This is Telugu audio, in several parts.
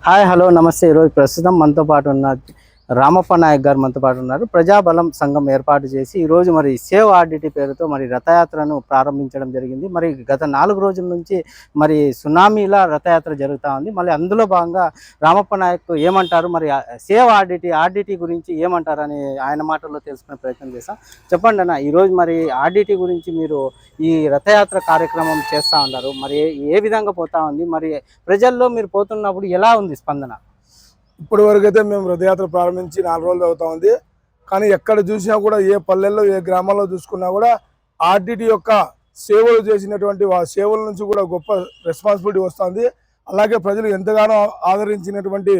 హాయ్ హలో నమస్తే. ఈరోజు ప్రస్తుతం మనతో పాటు ఉన్న రామప్ప నాయక్ గారు మనతో పాటు ఉన్నారు. ప్రజాబలం సంఘం ఏర్పాటు చేసి ఈరోజు మరి సేవ్ ఆర్డిటీ పేరుతో మరి రథయాత్రను ప్రారంభించడం జరిగింది. మరి గత 4 రోజుల నుంచి మరి సునామీలా రథయాత్ర జరుగుతూ ఉంది. మళ్ళీ అందులో భాగంగా రామప్ప నాయక్ ఏమంటారు, మరి సేవ్ ఆర్డిటీ గురించి ఏమంటారని ఆయన మాటల్లో తెలుసుకునే ప్రయత్నం చేస్తాం. చెప్పండి అన్న, ఈరోజు మరి ఆర్డిటీ గురించి మీరు ఈ రథయాత్ర కార్యక్రమం చేస్తూ ఉన్నారు. మరి ఏ విధంగా పోతా ఉంది, మరి ప్రజల్లో మీరు పోతున్నప్పుడు ఎలా ఉంది స్పందన? ఇప్పటి వరకు అయితే మేము రథయాత్ర ప్రారంభించి 4 రోజులు అవుతా ఉంది. కానీ ఎక్కడ చూసినా కూడా, ఏ పల్లెల్లో ఏ గ్రామాల్లో చూసుకున్నా కూడా ఆర్డిటీ యొక్క సేవలు చేసినటువంటి సేవల నుంచి కూడా గొప్ప రెస్పాన్సిబిలిటీ వస్తుంది. అలాగే ప్రజలు ఎంతగానో ఆదరించినటువంటి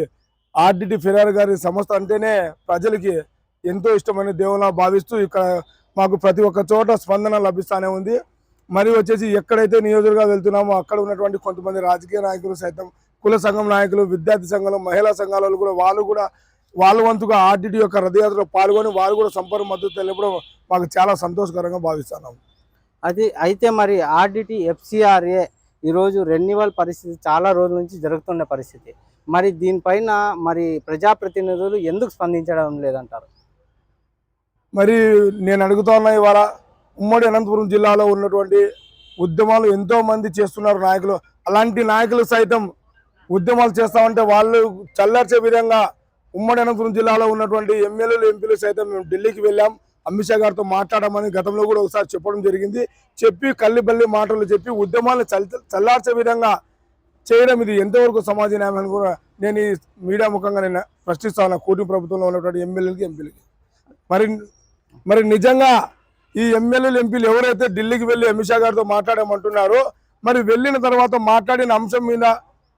ఆర్డిటీ ఫెరార్ గారి సంస్థ అంటేనే ప్రజలకి ఎంతో ఇష్టమైన దేవులా భావిస్తూ ఇక్కడ మాకు ప్రతి ఒక్క చోట స్పందన లభిస్తూనే ఉంది. మరి వచ్చేసి ఎక్కడైతే నియోజకవర్గాలు వెళ్తున్నామో అక్కడ ఉన్నటువంటి కొంతమంది రాజకీయ నాయకులు సైతం, కుల సంఘం నాయకులు, విద్యార్థి సంఘాలు, మహిళా సంఘాల వాళ్ళు కూడా వాళ్ళ వంతుగా ఆర్డిటీ యొక్క రథయాత్రలో పాల్గొని వాళ్ళు కూడా సంపూర్ణ మద్దతు తెలపడం మాకు చాలా సంతోషకరంగా భావిస్తున్నాం. అయితే మరి ఆర్డిటీ ఎఫ్సిఆర్ఏ ఈరోజు రెన్యువల్ పరిస్థితి చాలా రోజుల నుంచి జరుగుతున్న పరిస్థితి. మరి దీనిపైన మరి ప్రజాప్రతినిధులు ఎందుకు స్పందించడం లేదంటారు? మరి నేను అడుగుతా ఉన్నా, ఇవాళ ఉమ్మడి అనంతపురం జిల్లాలో ఉన్నటువంటి ఉద్యమాలు ఎంతో మంది చేస్తున్నారు నాయకులు. అలాంటి నాయకులు సైతం ఉద్యమాలు చేస్తామంటే వాళ్ళు చల్లార్చే విధంగా ఉమ్మడి అనంతపురం జిల్లాలో ఉన్నటువంటి ఎమ్మెల్యేలు, ఎంపీలు సైతం మేము ఢిల్లీకి వెళ్ళాం. అమిత్ షా గారితో మాట్లాడమని గతంలో కూడా ఒకసారి చెప్పడం జరిగింది. చెప్పి కల్లిబల్లి మాటలు చెప్పి ఉద్యమాలను చల్లార్చే విధంగా చేయడం ఇది ఎంతవరకు సమాజ న్యాయం అని కూడా నేను ఈ మీడియా ముఖంగా నేను ప్రశ్నిస్తాను కూటమి ప్రభుత్వంలో ఉన్నటువంటి ఎమ్మెల్యేలకి, ఎంపీలకి. మరి నిజంగా ఈ ఎమ్మెల్యేలు, ఎంపీలు ఎవరైతే ఢిల్లీకి వెళ్ళి అమిత్ షా గారితో మాట్లాడామంటున్నారో, మరి వెళ్ళిన తర్వాత మాట్లాడిన అంశం మీద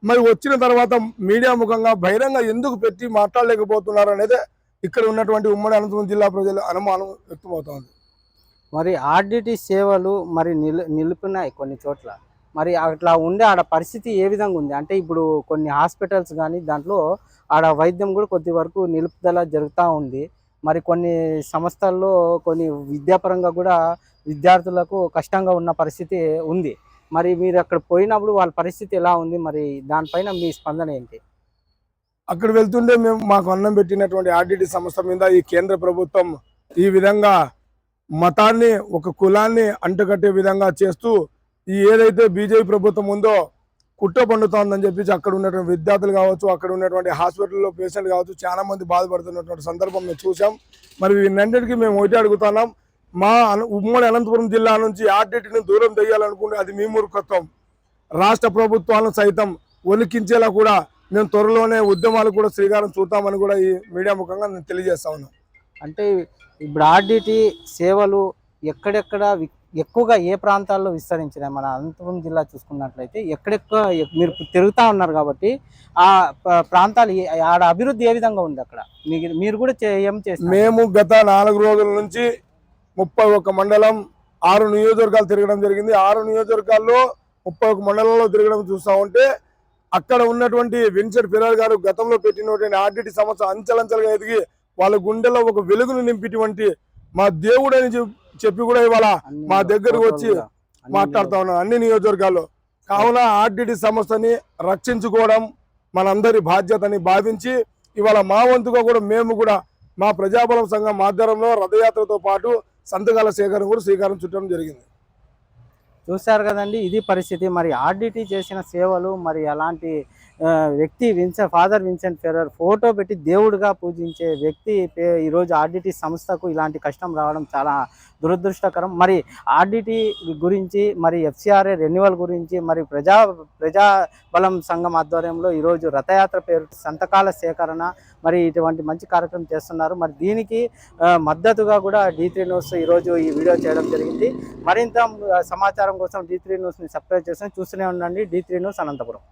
మరి వచ్చిన తర్వాత మీడియా ముఖంగా బహిరంగ ఎందుకు పెట్టి మాట్లాడలేకపోతున్నారు అనేది ఇక్కడ ఉన్నటువంటి ఉమ్మడి అనంతపురం జిల్లా ప్రజల అనుమానం వ్యక్తమవుతోంది. మరి ఆర్డిటీ సేవలు మరి నిలిపినాయి కొన్ని చోట్ల. మరి అట్లా ఉండే ఆడ పరిస్థితి ఏ విధంగా ఉంది అంటే, ఇప్పుడు కొన్ని హాస్పిటల్స్ కానీ దాంట్లో ఆడ వైద్యం కూడా కొద్ది వరకు నిలుపుదల జరుగుతూ ఉంది. మరి కొన్ని సంస్థల్లో కొన్ని విద్యాపరంగా కూడా విద్యార్థులకు కష్టంగా ఉన్న పరిస్థితి ఉంది. మరి మీరు అక్కడ పోయినప్పుడు వాళ్ళ పరిస్థితి ఎలా ఉంది, మరి దానిపైన మీ స్పందన ఏంటి? అక్కడ వెళ్తుంటే మాకు అన్నం పెట్టినటువంటి ఆర్డిటీ సంస్థ మీద ఈ కేంద్ర ప్రభుత్వం ఈ విధంగా మతాన్ని, ఒక కులాన్ని అంటగట్టే విధంగా చేస్తూ ఈ ఏదైతే బీజేపీ ప్రభుత్వం ఉందో కుట్ర పండుతోందని చెప్పి అక్కడ ఉన్నటువంటి విద్యార్థులు కావచ్చు, అక్కడ ఉన్నటువంటి హాస్పిటల్లో పేషెంట్లు కావచ్చు, చాలా మంది బాధపడుతున్నటువంటి సందర్భం మేము చూసాం. మరి వీటన్నిటికీ మేము ఒకటి అడుగుతున్నాం, మా ఉమ్మడి అనంతపురం జిల్లా నుంచి ఆర్డిటీని దూరం చేయాలనుకుంటే అది మీ మూర్ఖత్వం. రాష్ట్ర ప్రభుత్వాలను సైతం ఒలికించేలా కూడా మేము త్వరలోనే ఉద్యమాలు కూడా శ్రీకారం చూద్దామని కూడా ఈ మీడియా ముఖంగా నేను తెలియజేస్తా ఉన్నాను. అంటే ఇప్పుడు ఆర్డిటీ సేవలు ఎక్కడెక్కడ ఎక్కువగా ఏ ప్రాంతాల్లో విస్తరించినాయి? మన అనంతపురం జిల్లా చూసుకున్నట్లయితే ఎక్కడెక్కడ మీరు తిరుగుతూ ఉన్నారు కాబట్టి ఆ ప్రాంతాలు ఆడ అభివృద్ధి ఏ విధంగా ఉంది అక్కడ మీరు కూడా ఏం చేస్తారు? మేము గత 4 రోజుల నుంచి 31 మండలం 6 నియోజకవర్గాలు తిరగడం జరిగింది. 6 నియోజకవర్గాల్లో 31 మండలంలో తిరగడం చూస్తూ ఉంటే అక్కడ ఉన్నటువంటి విన్సెంట్ ఫెరార్ గారు గతంలో పెట్టినటువంటి ఆర్డిటీ సంస్థ అంచెలంచెలుగా ఎదిగి వాళ్ళ గుండెలో ఒక వెలుగును నింపిటువంటి మా దేవుడని చెప్పి కూడా ఇవాళ మా దగ్గరకు వచ్చి మాట్లాడుతూ ఉన్నారు అన్ని నియోజకవర్గాల్లో. కావున ఆర్డిటీ సంస్థని రక్షించుకోవడం మనందరి బాధ్యతని భావించి ఇవాళ మా వంతుగా కూడా మేము కూడా మా ప్రజాబలం సంఘం ఆధ్వర్యంలో రథయాత్రతో పాటు సంతకాల సేకరణ కూడా శ్రీకారం చుట్టడం జరిగింది. చూశారు కదండి, ఇది పరిస్థితి. మరి ఆర్డిటీ చేసిన సేవలు, మరి అలాంటి వ్యక్తి ఫాదర్ విన్సెంట్ ఫెరార్ ఫోటో పెట్టి దేవుడిగా పూజించే వ్యక్తి ఈరోజు ఆర్డిటీ సంస్థకు ఇలాంటి కష్టం రావడం చాలా దురదృష్టకరం. మరి ఆర్డిటీ గురించి, మరి ఎఫ్సిఆర్ఏ రెన్యువల్ గురించి, మరి ప్రజాబలం సంఘం ఆధ్వర్యంలో ఈరోజు రథయాత్ర పేరు సంతకాల సేకరణ, మరి ఇటువంటి మంచి కార్యక్రమం చేస్తున్నారు. మరి దీనికి మద్దతుగా కూడా D3 న్యూస్ ఈరోజు ఈ వీడియో చేయడం జరిగింది. మరింత సమాచారం కోసం D3 న్యూస్ని సబ్స్క్రైబ్ చేసి చూస్తూనే ఉండండి. D3 news Anantapuram.